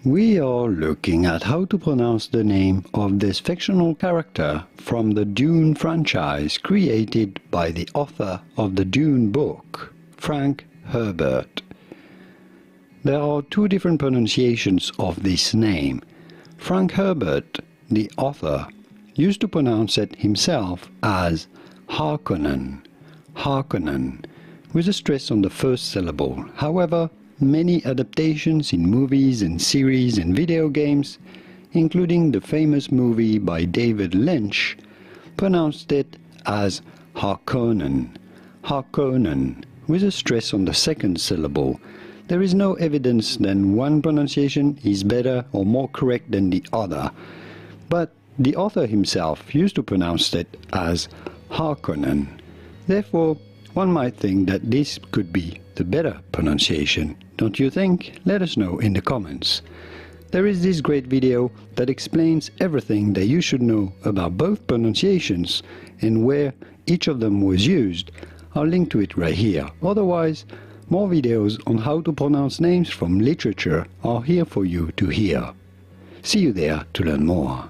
We are looking at how to pronounce the name of this fictional character from the Dune franchise created by the author of the Dune book, Frank Herbert. There are two different pronunciations of this name. Frank Herbert, the author, used to pronounce it himself as Harkonnen, with a stress on the first syllable. However, many adaptations in movies and series and video games, including the famous movie by David Lynch, pronounced it as Harkonnen, with a stress on the second syllable. There is no evidence that one pronunciation is better or more correct than the other, but the author himself used to pronounce it as Harkonnen. Therefore, one might think that this could be the better pronunciation. Don't you think? Let us know in the comments. There is this great video that explains everything that you should know about both pronunciations and where each of them was used. I'll link to it right here. Otherwise, more videos on how to pronounce names from literature are here for you to hear. See you there to learn more.